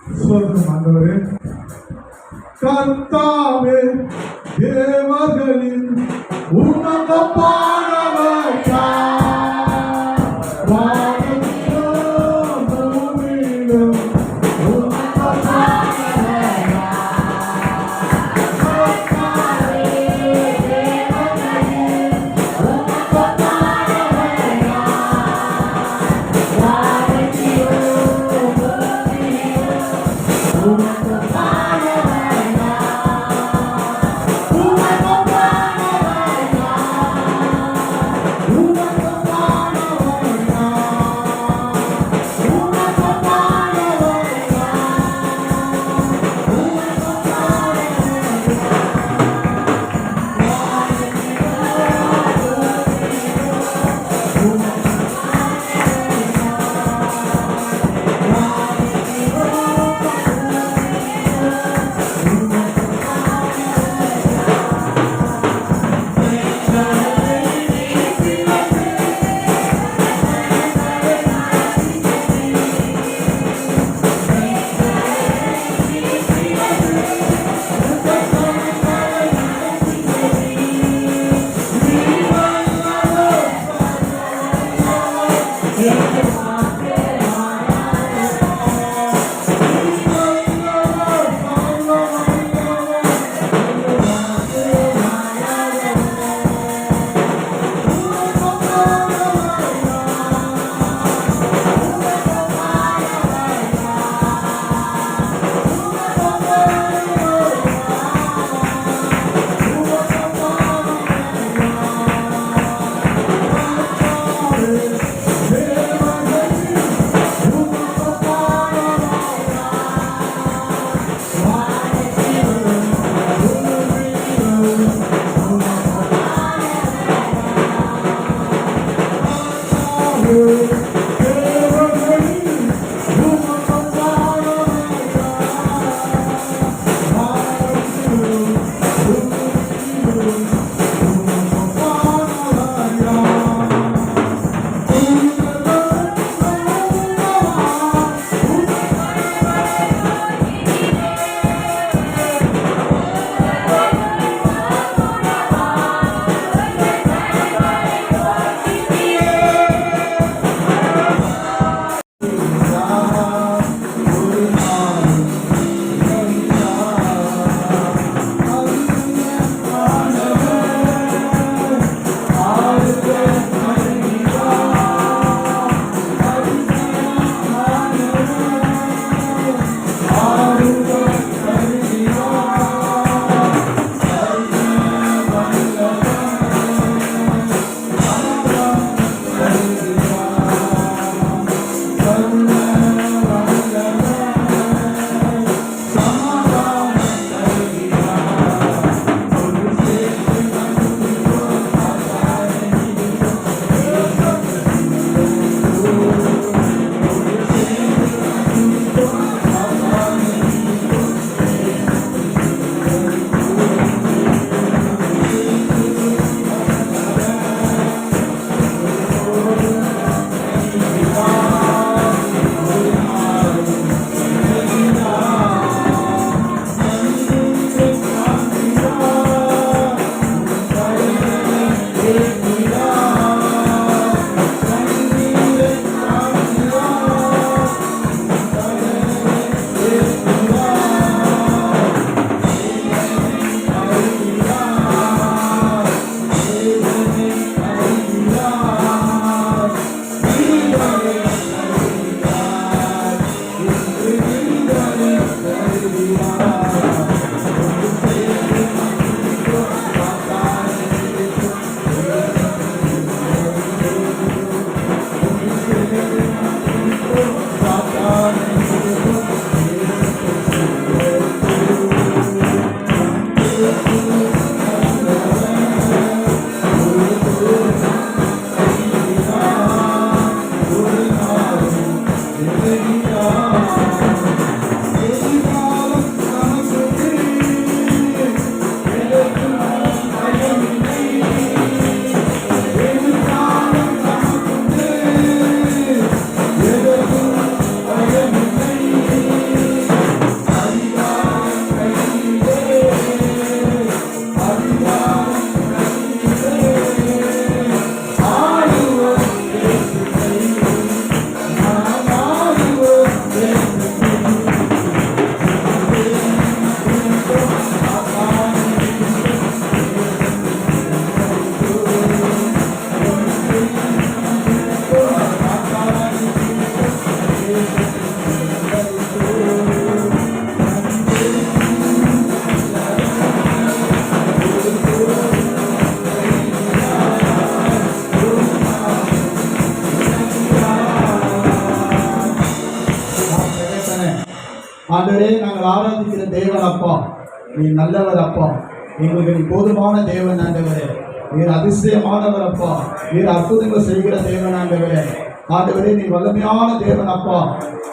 ஸ்தோத்திரம் ஆண்டவரே. கர்த்தாவே தேவர்களின் உன்னதமானவர் யார்? வானத்திலும் பூமியிலும் உன்னதமானவர் யார்? கர்த்தாவே தேவர்களின் உன்னதமானவர் யார்? வானத்திலும் பூமியிலும் உன்னதமானவர் ஆண்டவரே, நாங்கள் ஆராதிக்கிற தேவன் அப்பா, நீ நல்லவர் அப்பா, எங்களுக்கு நீ போதுமான தேவன் ஆண்டவரே, நீர் அதிசயமானவர் அப்பா, நீர் அற்புதங்கள் செய்கிற தேவன் ஆண்டவரே, ஆண்டவரே நீ வல்லமையான தேவன் அப்பா.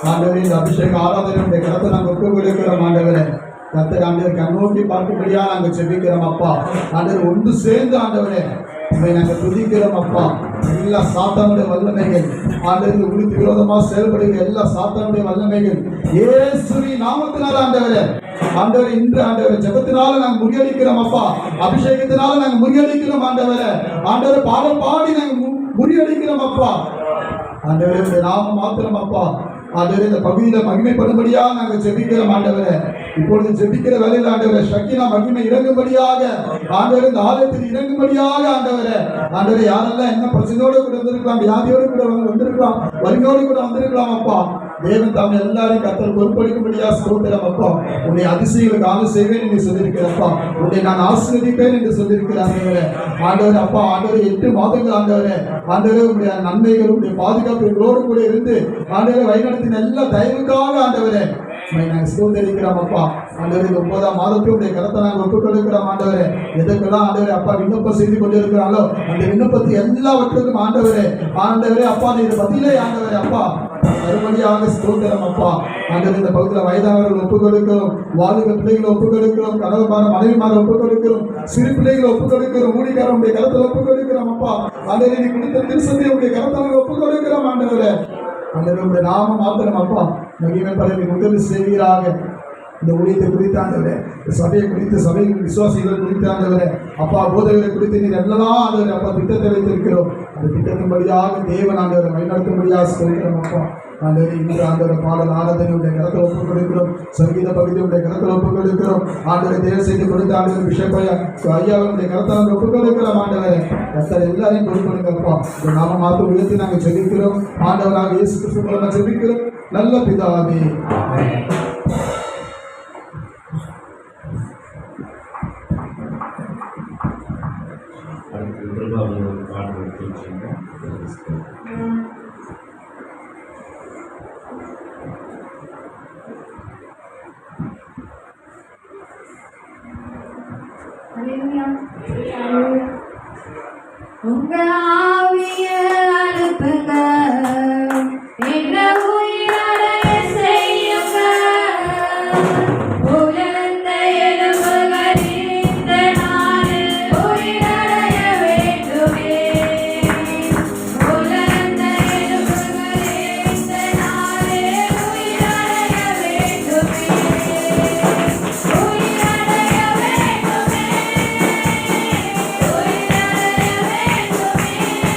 ஆண்டவரே, இந்த அபிஷேக ஆராதனை கருத்தை நாங்கள் ஒப்பு கொடுக்கிறோம் ஆண்டவரே. கர்த்தர் ஆண்டவர் கண்ணோக்கி பார்க்கும்படியா நாங்கள் செபிக்கிறோம் அப்பா. ஆண்டவர் ஒன்று சேர்ந்து ஆண்டவரே உண்மை நாங்கள் துதிக்கிறோம் அப்பா. எல்லா சாத்தானுடைய வல்லமைகள் ஆண்டவருக்கு உங்களுக்கு விரோதமாக செயல்படுகிற எல்லா சாத்தானுடைய வல்லமைகள் இயேசுவின் நாமத்தினால் ஆண்டவரே, ஆண்டவர் இன்று ஆண்டவர் ஜெபத்தினால நாங்கள் முறியடிக்கிறோம் அப்பா. அபிஷேகத்தினால நாங்கள் முறியடிக்கிறோம் ஆண்டவரே. ஆண்டவர் பாடம் பாடி நாங்கள் முறியடிக்கிறோம் அப்பா. ஆண்டவரே நாம மாத்திரம் அப்பா. ஆண்டவரே, இந்த பகுதியில மகிமைப்படும்படியா நாங்கள் ஜெபிக்கிறோம் ஆண்டவரே. இப்பொழுது ஜெபிக்கிற வேலையில் ஆண்டவரே சக்தினா மகிமை இறங்கும்படியாக ஆண்டவரே, இந்த ஆலயத்தில் இறங்கும்படியாக ஆண்டவரே. ஆண்டவரே, யாரெல்லாம் என்ன பிரச்சனையோடு கூட வந்திருக்கலாம், வியாதியோடு கூட வந்திருக்கலாம், வறுமையோடு கூட வந்திருக்கலாம் அப்பா. தேவன் தாம் எல்லாரையும் கர்த்தர் பொறுப்பளிக்கும்படியா ஸ்தோத்திரம் அப்பா. உன்னை அதிசயங்களுக்கு ஆண்டு செய்வேன் என்று சொல்லியிருக்கிறப்பா. உன்னை நான் ஆசீர்வதிப்பேன் என்று சொல்லியிருக்கிறார்களே ஆண்டவர் அப்பா. ஆண்டவர் 8 மாதங்கள் ஆண்டவரே, ஆண்டவரே உடைய நன்மைகள் உடைய பாதுகாப்பு எங்களோடு கூட இருந்து ஆண்டவரை வழிநடத்தின எல்லா தயவுக்காக ஆண்டவரே நாங்கள் ஸ்தோத்திரிக்கிறோம் அப்பா. ஆண்டவரே, இந்த 9ஆம் மாதத்தில் உடைய கருத்தை நாங்கள் ஒப்புக் கொடுக்கிறோம் ஆண்டவரே. எதற்கெல்லாம் ஆண்டவரே அப்பா விண்ணப்பம் செய்து கொண்டிருக்கிறாங்களோ அந்த விண்ணப்பத்தை எல்லாவற்றுக்கும் ஆண்டவரே, ஆண்டவரே அப்பா நீ பதிலே ஆண்டவரே அப்பா மறுபடியாக ஸ்தோத்திரம் அப்பா. ஆண்டவரே, இந்த பகுதியில் வயதானவர்கள் ஒப்புக் கொடுக்கிறோம், வாலிப பிள்ளைகளை ஒப்புக் கொடுக்கிறோம், கணவன்மார மனைவிமார ஒப்புக் கொடுக்கிறோம், சிறு பிள்ளைகளை ஒப்புக் கொடுக்கிறோம், ஊழியக்காரனுடைய கருத்தில் ஒப்புக் கொடுக்கிறோம் அப்பா. ஆண்டவரே, நீ கொடுத்த திருசபையை உடைய கருத்தில் ஒப்புக் கொடுக்கிறோம் ஆண்டவரே. ஆண்டவரே, உடைய நாம மாத்திரம் அப்பா மகிமை பரவி உதவி செய்வீராக. இந்த ஊழியத்தை குறித்து ஆண்டவரே, சபையை குறித்து, சபை விசுவாசிகள் குறித்து ஆண்டவரே அப்பா, போதகரை குறித்து நீர் எல்லாம் ஆண்டவரே அப்பா திட்டத்தை வைத்திருக்கிறோம். அந்த திட்டத்தின்படியாக தேவன் ஆண்டவரை வழிநடத்தும்படியாக சொல்கிறோம் அப்பா. ஆண்டவரே, இன்று ஆண்டவர் பாடல் ஆராதனையுடைய கருத்தில் ஒப்புக் கொடுக்கிறோம், சங்கீத பகுதியுடைய கருத்தில் ஒப்புக் கொடுக்கிறோம். ஆண்டவரை தேவை செய்து கொடுத்த ஆண்டவர் பிஷப்பையா ஐயாவுடைய கருத்தை ஒப்புக் கொடுக்கிறோம் ஆண்டவரே. கர்த்தர் எல்லாரையும் கொடுக்கணுங்கப்பா. இந்த நாம மாற்ற உயர்த்தி நாங்கள் செபிக்கிறோம் ஆண்டவராக இயேசு கிறிஸ்து மூலமாக செபிக்கிறோம் நல்ல பிதாவே. உங்க ஆவிய அனுப்புங்க, என்ன உயிரடைய செய்யுங்க. உலர்ந்த எலும்புகள் இந்த நாளில் உயிரடைய வேண்டுமே. உலர்ந்த எலும்புகள் இந்த நாளில் உயிரடைய வேண்டுமே. உயிரடைய வேண்டுமே. உயிரடைய வேண்டுமே.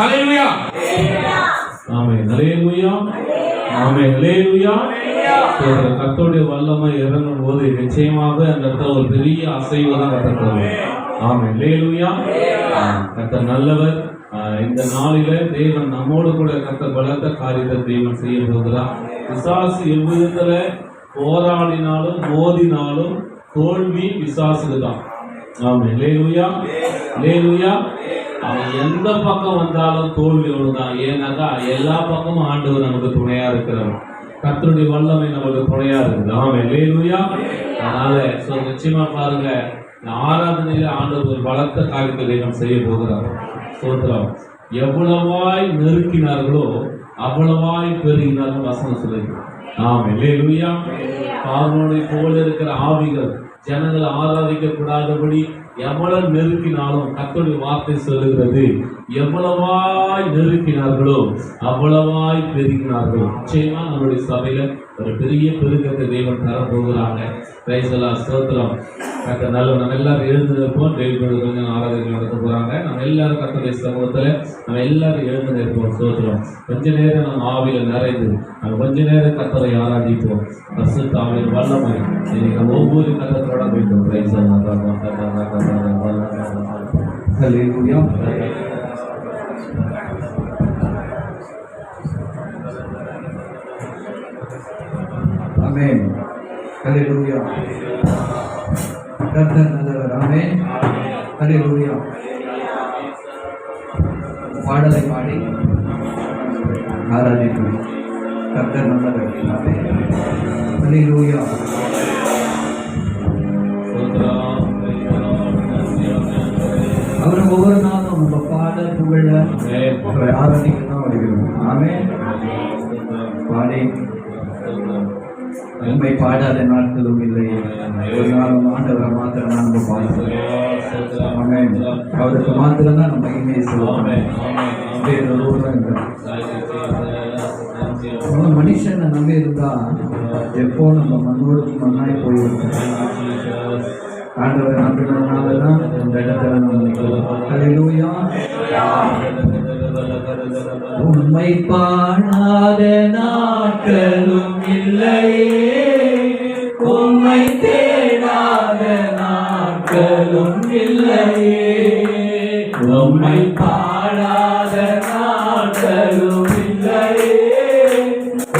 ஹல்லேலூயா. ஆமென். ஹல்லேலூயா. ஆமென். ஹல்லேலூயா. கர்த்தருடைய வல்லமை இறங்கும் போது நிச்சயமாக அந்த இடத்துல ஒரு பெரிய அசைவு தான் கட்டப்படுது. ஆமென். ஹல்லேலூயா. கர்த்தர் நல்லவர். இந்த நாளில தேவன் நம்மோடு கூட கர்த்தர் பலத்த காரியத்தை தேவன் செய்ய போகிறார். பிசாசு எவ்விதத்துல போராடினாலும் மோதினாலும் தோல்வி பிசாசுக்கு தான். ஆமென். ஹல்லேலூயா. ஹல்லேலூயா. அவன் எந்த பக்கம் வந்தாலும் தோல்வி ஒண்ணுதான். ஏன்னாக்கா எல்லா பக்கமும் ஆண்டவர் நமக்கு துணையா இருக்கிறார். கர்த்தருடைய வல்லமை நமக்கு துணையா இருக்குது. ஆமென். ஹல்லேலூயா. அதனால நிச்சயமா பாருங்க, ஆராதனையில ஆண்டவர் ஒரு பலத்த காரியத்தை தேவன் செய்ய போகிறார். ஸ்தோத்திரம். எவ்வளவாய் நெருக்கினார்களோ அவ்வளவாய் பெருகினார்கள் வசனம் சொல்லுது. ஆமென். ஹல்லேலூயா. பார்வோனை போல இருக்கிற ஆவிகள் ஜனங்களை ஆராதிக்க கூடாதபடி எவ்வளவு நெருக்கினாலும் கர்த்தருடைய வார்த்தை சொல்லுகிறது, எவ்வளவாய் நெருக்கினார்களோ அவ்வளவாய் பெருகினார்கள். நிச்சயமா நம்மளுடைய சபையில ஒரு பெரிய பெருக்கத்தை தேவன் தர போகிறாங்க. பிரைஸ் எல்லாம் ஸ்தோத்திரம். கர்த்தர் நல்ல நம்ம எல்லாரும் எழுந்து நிற்போம். தேவனோட கொஞ்சம் ஆராதனை நடத்த போறாங்க. நம்ம எல்லாரும் கர்த்தருடைய சமூகத்துல நம்ம எல்லாரும் எழுந்து நிற்போம். ஸ்தோத்திரம். கொஞ்ச நேரம் நம்ம ஆவியில நிறைந்து நம்ம கொஞ்ச நேரம் கர்த்தரை ஆராதிப்போம். பரிசுத்த ஆவியின் வல்லமை நம்ம ஒவ்வொரு கர்த்தரோட போயிட்டோம். பிரைஸ் எல்லாம் ஹல்லேலூயா. ஆமென். ஹல்லேலூயா. கர்த்தர் நல்லவர். ஆமென். ஹல்லேலூயா. பாடலை பாடி ஆராதிப்போம். கர்த்தர் நல்லவர். ஆமென். ஹல்லேலூயா. அவரை ஒவ்வொரு நாளும் நம்ம பாட புகழ அவரை ஆராதிக்க தான் வருகிறோம். ஆமென். பாடி உண்மை பாடாத நாட்களும் இல்லை. ஒரு நாளும் ஆண்டவரை மாத்திரம் நம்ம பாடுறோம். ஆமென். அவருக்கு மாத்திரம் தான் நம்ம மகிமையை சொல்லுவோம். மனுஷனை நம்பி இருந்தா எப்போ நம்ம மண்ணோடு மண்ணாய் போயிருக்கோம். ஆண்டவரை நம்பினதுனாலதான் இந்த இடத்துல நம்ம நிற்கிறோம். ஹல்லேலூயா. உண்மை பாடாத நாட்களும் இல்லையே, உண்மை தேடாத நாட்களும் இல்லையே, உண்மை பாடாத நாட்களும் இல்லையே,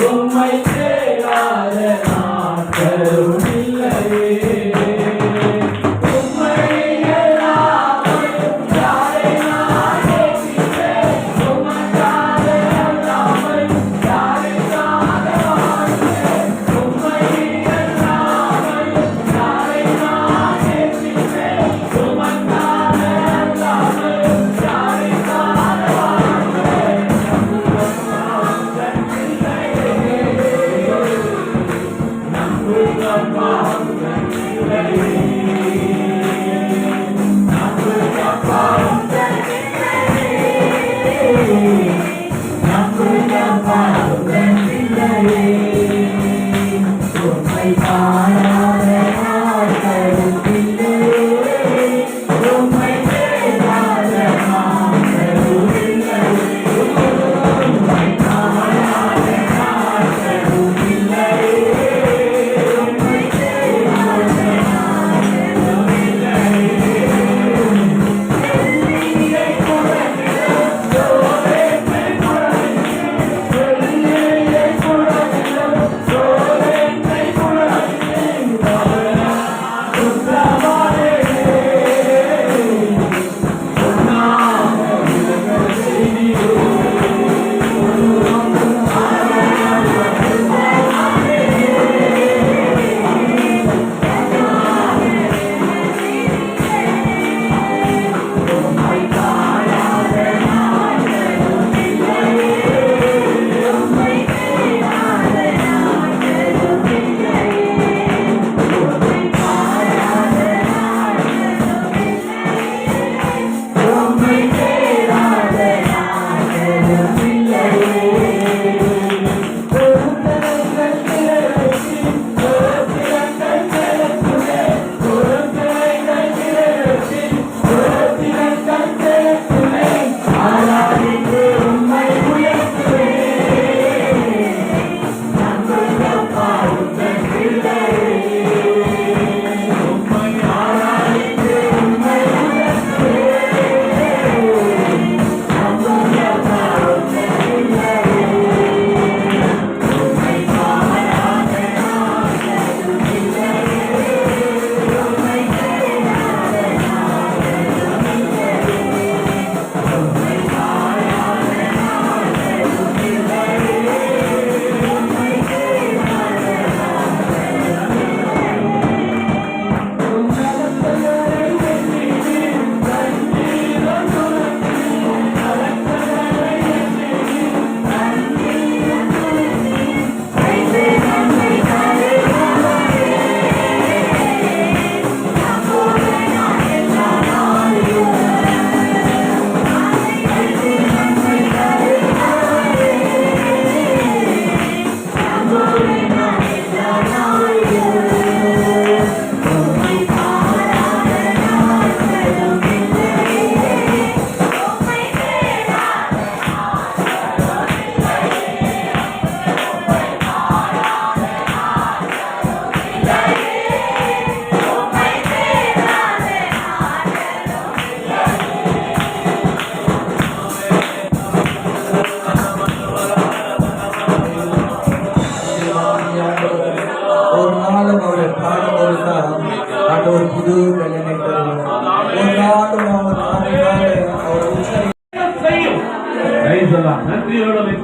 உண்மை தேடாத நாட்களும் இல்லையே.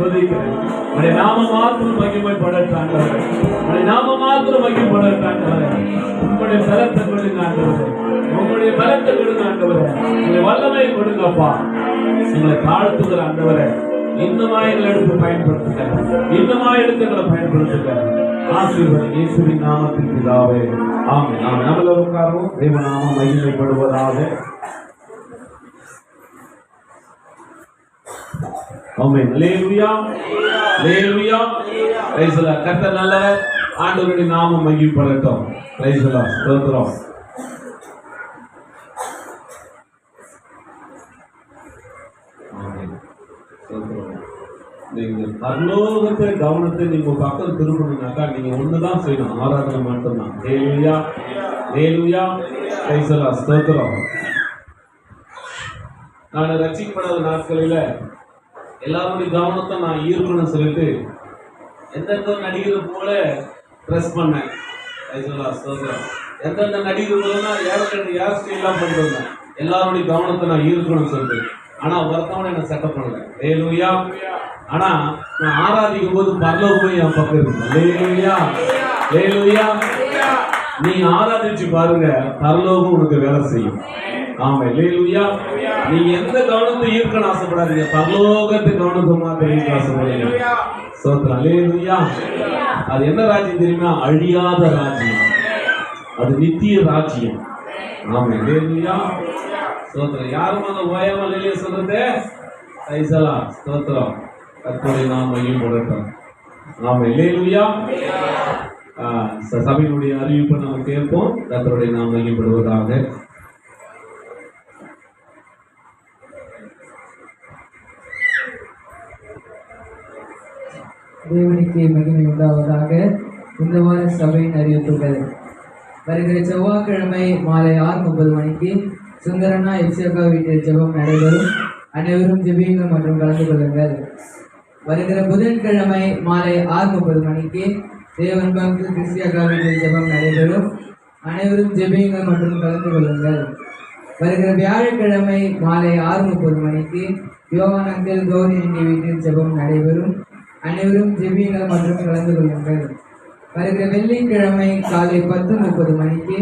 துதிக்கிறேன். உடைய நாம மாத்திரம் மகிமைப்படட்டும். உடைய நாம மாத்திரம் மகிமைப்படட்டும். உங்களுடைய பலத்தை கொடுங்க ஆண்டவரே. உங்களுடைய பலத்தை கொடுங்க ஆண்டவரே. உங்களுடைய வல்லமை கொடுங்கப்பா. உங்களை தாழ்த்துகிற ஆண்டவரே, இன்னுமா எங்களை எடுத்து பயன்படுத்துங்க. இன்னுமா எடுத்து எங்களை பயன்படுத்துங்க. ஆசீர்வாதம் இயேசுவின் நாமத்தில் பிதாவே. ஆமென். நாம் நம்மள உட்காருவோம். தேவநாமம் மகிமைப்படுவதாக. ஆமென். அல்லேலூயா. அல்லேலூயா. Praise the lord. கர்த்தர் நல்லவர். ஆண்டவருடைய நாமம் மகிமைப்படட்டும். Price the lord. ஸ்தோத்திரம். ஆமென். ஸ்தோத்திரம். நீங்க பரலோகத்தை கவனத்தை நீங்க பக்கம் திருப்பணும்னாக்கா நீங்க ஒண்ணுதான் செய்யணும், ஆராதனை மட்டும்தான். ஹல்லேலூயா. ஹல்லேலூயா. Praise the lord. ஸ்தோத்திரம். நான் ரட்சிக்கப்படாத நாட்களில எல்லாருடைய கவனத்தை நான் ஈர்க்கணும்னு சொல்லிட்டு எந்தெந்த நடிகர் போல ட்ரெஸ் பண்ணேன். எந்தெந்த நடிகர் போலன்னா யார் ஸ்டைலாம் பண்ணிட்டு எல்லாருடைய கவனத்தை நான் ஈர்க்கணும்னு சொல்லிட்டு. ஆனா ஒருத்தவனை என்ன செட்டப் பண்ணல. ஹல்லேலூயா. ஆனா நான் ஆராதிக்கும் போது பரலோகமே என் பக்கம் இருக்கு. ஹல்லேலூயா. ஹல்லேலூயா. நீ ஆராதிச்சு பாருங்க, பரலோகம் உனக்கு வேலை செய்யும். ஆமா. ஹல்லேலூயா. நீங்க எந்த கவனத்தை ஈர்க்கணும் ஆசைப்படாதீங்க, பரலோகத்தை கவனத்தை மாத்திரம் ஈர்க்க ஆசைப்படுங்க. ஸ்தோத்திரம். ஹல்லேலூயா. அது என்ன ராஜ்யம் தெரியுமா? அழியாத ராஜ்யம். அது நித்திய ராஜ்யம். ஆமா. ஹல்லேலூயா. ஸ்தோத்திரம். யாரும் அந்த ஓயாம இல்லையே சொல்றது. ஐசலா. ஸ்தோத்திரம். கர்த்தருடைய நாமம் மகிமைப்படட்டும். ஆமா. ஹல்லேலூயா. சபையினுடைய அறிவிப்பை நம்ம கேட்போம். கர்த்தருடைய நாமம் மகிமைப்படுவதாக. தேவனுக்கு மகிமை உண்டாவதாக. இந்த வார சபையின் அறிவிப்புகள். வருகிற செவ்வாய்க்கிழமை மாலை 6:30 மணிக்கு சுந்தரனா எப்சியக்கா வீட்டில் ஜெபம் நடைபெறும். அனைவரும் ஜெபியுங்கள் மற்றும் கலந்து கொள்ளுங்கள். வருகிற புதன்கிழமை மாலை 6:30 மணிக்கு தேவன் பங்கு கிறிஸ்டியக்கா வீட்டில் ஜெபம் நடைபெறும். அனைவரும் ஜெபியுங்கள் மற்றும் கலந்து கொள்ளுங்கள். வருகிற வியாழக்கிழமை மாலை 6:30 மணிக்கு யோவான் அங்கிள் கௌரி ஆண்டி வீட்டில் ஜெபம் நடைபெறும். அனைவரும் ஜெபியுங்கள் மற்றும் கலந்து கொள்ளுங்கள். வருகிற வெள்ளிக்கிழமை காலை 10:30 மணிக்கு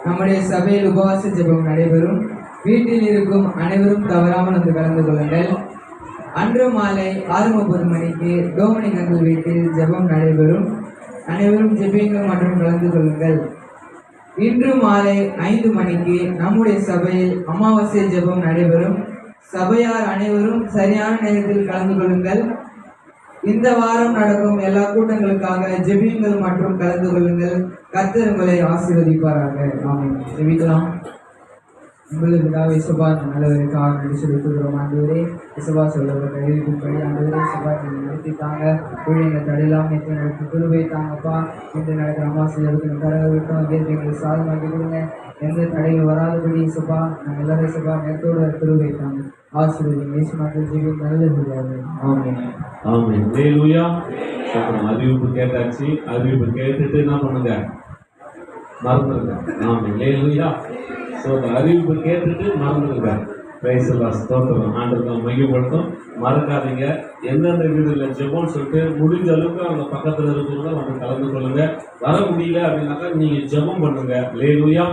நம்முடைய சபையில் உபவாச ஜெபம் நடைபெறும். வீட்டில் இருக்கும் அனைவரும் தவறாமல் வந்து கலந்து கொள்ளுங்கள். அன்று மாலை 6:30 மணிக்கு டோமினிக் அங்கிள் வீட்டில் ஜெபம் நடைபெறும். அனைவரும் ஜெபியுங்கள் மற்றும் கலந்து கொள்ளுங்கள். இன்று மாலை 5 மணிக்கு நம்முடைய சபையில் அமாவாசை ஜெபம் நடைபெறும். சபையார் அனைவரும் சரியான நேரத்தில் கலந்து கொள்ளுங்கள். இந்த வாரம் நடக்கும் எல்லா கூட்டங்களுக்காக ஜெபியுங்கள் மற்றும் கலந்து கொள்ளுங்கள். கர்த்தர் உங்களை ஆசீர்வதிப்பாராக. ஆமென். ஜெபிக்கலாம். உங்களுக்கு பிதாவே இயேசுவா நல்லவருக்காக நன்றி செலுத்துகிறோம். ஆண்டவரே இயேசுவா சொல்லப்பட்ட அறிவிப்புப்படி ஆண்டவரே இயேசுவா நீங்கள் நடத்தித்தாங்க. ஊழியங்கள் தடையில்லாமல் நேற்று நடத்தி கிருபை தாங்கப்பா. இன்று நடக்கிற அமாவாசை இருக்கிற தடவை விட்டோம். அதே எங்களுக்கு சாதமாக்கி கொடுங்க. எந்த தடைகள் வராதபடி இயேசுவா நாங்கள் எல்லாரும் இயேசுவா நேரத்தோடு கிருபை தாங்க. ஆசீர்வதிங்க. இயேசு மக்கள் ஜெபி நல்லது. ஆமென். ஆமென். ஹல்லேலூயா. அறிவிப்பு கேட்டாச்சு. அறிவிப்பு கேட்டுட்டு என்ன பண்ணுங்க? மறந்துருங்க. ஆமென். ஹல்லேலூயா. அறிவிப்பு கேட்டுட்டு மறந்துருங்க. Price the lord. ஸ்தோத்திரம். ஆண்டவருக்கு மகிமைப்படுத்தும். மறக்காதீங்க. எந்தெந்த வீடுல ஜெபம்னு சொல்லிட்டு முடிஞ்ச அளவுக்கு அவங்க பக்கத்துல இருக்கிறவங்க வந்து கலந்து கொள்ளுங்க. வர முடியல அப்படின்னாக்கா நீங்க ஜெபம் பண்ணுங்க. ஹல்லேலூயா.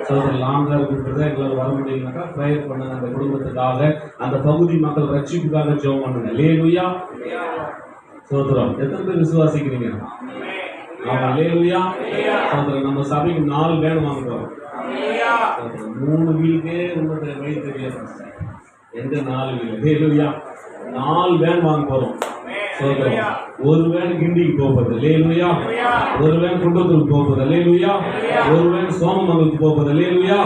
ஸ்தோத்திரம். லாங்கா இருக்கிறத எங்களால் வர முடியலனாக்கா ப்ரேயர் பண்ணுங்க. அந்த குடும்பத்துக்காக, அந்த பகுதி மக்கள் ரட்சிப்புக்காக ஜெபம் பண்ணுங்க. ஹல்லேலூயா. ஸ்தோத்திரம். எத்தனை பேர் விசுவாசிக்கிறீங்க? ஆமா. ஹல்லேலூயா. ஸ்தோத்திரம். நம்ம சபைக்கு 4 வேன் வாங்க போறோம். 3 வீலுக்கே உங்களுடைய வழி தெரியாது. எந்த 4 வீல்? ஹல்லேலூயா. 4 வேன் வாங்க போறோம். ஸ்தோத்திரம். ஒரு வேன் கிண்டிக்கு போகுது. ஹல்லேலூயா. ஒரு வேன் குண்டத்தூருக்கு போகுது. ஹல்லேலூயா. ஒரு வேன் சோமமங்கலத்துக்கு போகுது. ஹல்லேலூயா.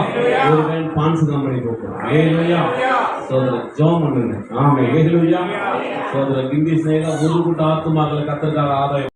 ஒரு வேன் பான்ஸ் கம்பெனி போகுது. ஹல்லேலூயா. ஸ்தோத்திரம். ஜெபம் பண்ணுங்க. ஆமென். ஹல்லேலூயா. ஸ்தோத்திரம். கிண்டி ஸ்நேகம் ஒரு கூட்ட ஆத்துமாக்களை கர்த்தருக்காக ஆதாயம்